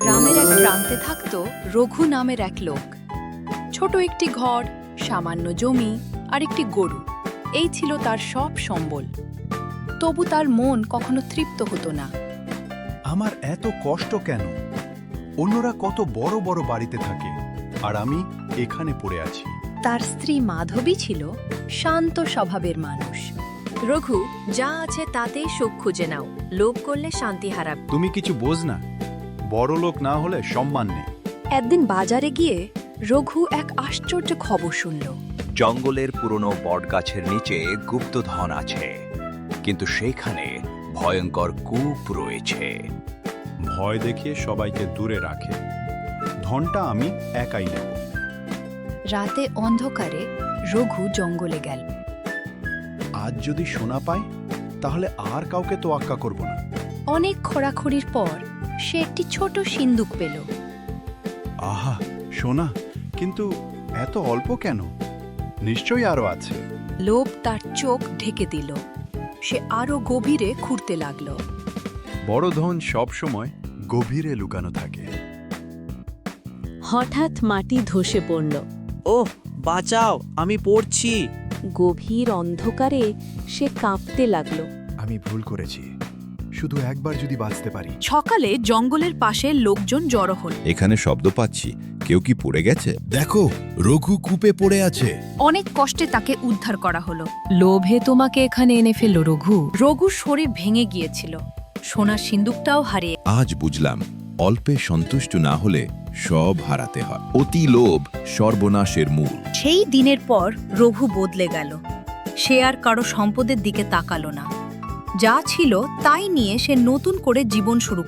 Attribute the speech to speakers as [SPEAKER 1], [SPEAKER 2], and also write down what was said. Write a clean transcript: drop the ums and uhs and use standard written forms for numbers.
[SPEAKER 1] গ্রামের এক প্রান্তে থাকত রঘু নামের এক লোক। ছোট একটি ঘর, সামান্য জমি আর একটি গরু, এই ছিল তার সব সম্বল। তবু তার মন কখনো তৃপ্ত হতো না।
[SPEAKER 2] আমার এত কষ্ট কেন? অন্যরা কত বড় বড় বাড়িতে থাকে আর আমি এখানে পড়ে আছি।
[SPEAKER 1] তার স্ত্রী মাধবী ছিল শান্ত স্বভাবের মানুষ।
[SPEAKER 3] রঘু, যা আছে তাতেই সুখ খুঁজে নাও, লোভ করলে শান্তি হারাবে।
[SPEAKER 2] তুমি কিছু বোঝ না, বড় লোক না হলে সম্মান নেই।
[SPEAKER 1] একদিন বাজারে গিয়ে রঘু এক আশ্চর্য খবর শুনল।
[SPEAKER 4] জঙ্গলের পুরনো বটগাছের নিচে গুপ্তধন আছে, কিন্তু সেখানে ভয়ঙ্কর কূপ রয়েছে।
[SPEAKER 2] ভয় দেখিয়ে সবাইকে দূরে রাখে। ধনটা আমি একাই নেব।
[SPEAKER 1] রাতে অন্ধকারে রঘু জঙ্গলে গেল।
[SPEAKER 2] আজ যদি সোনা পাই তাহলে আর কাউকে তোয়াক্কা করব না।
[SPEAKER 1] অনেক খোঁড়াখড়ির পর সে একটি ছোট সিন্দুক পেল।
[SPEAKER 2] আহা, সোনা, কিন্তু এত অল্প কেন? নিশ্চয়ই আরো আছে।
[SPEAKER 1] লোভ তার চোখ ঢেকে দিল। সে আরো গভীরে খুঁড়তে লাগল।
[SPEAKER 2] বড় ধন সবসময় গভীরে লুকানো থাকে।
[SPEAKER 5] হঠাৎ মাটি ধসে পড়ল।
[SPEAKER 6] ওহ, বাঁচাও, আমি পড়ছি।
[SPEAKER 5] গভীর অন্ধকারে সে কাঁপতে লাগল।
[SPEAKER 2] আমি ভুল করেছি, শুধু একবার যদি বাঁচতে পারি।
[SPEAKER 1] সকালে জঙ্গলের পাশে লোকজন জড়ো হল।
[SPEAKER 7] এখানে শব্দ পাচ্ছি, কেউ কি পড়ে গেছে? দেখো, রঘু কূপে পড়ে আছে।
[SPEAKER 1] অনেক কষ্টে তাকে উদ্ধার করা হলো। লোভে তোমাকে এখানে এনে ফেলল রঘু। রঘুর শরীর ভেঙে গিয়েছিল, সোনার সিন্দুকটাও হারিয়ে।
[SPEAKER 7] আজ বুঝলাম, অল্পে সন্তুষ্ট না হলে সব হারাতে হয়। অতি লোভ সর্বনাশের মূল।
[SPEAKER 1] সেই দিনের পর রঘু বদলে গেল। সে আর কারো সম্পদের দিকে তাকালো না। যা ছিল তাই নিয়ে সে নতুন করে জীবন শুরু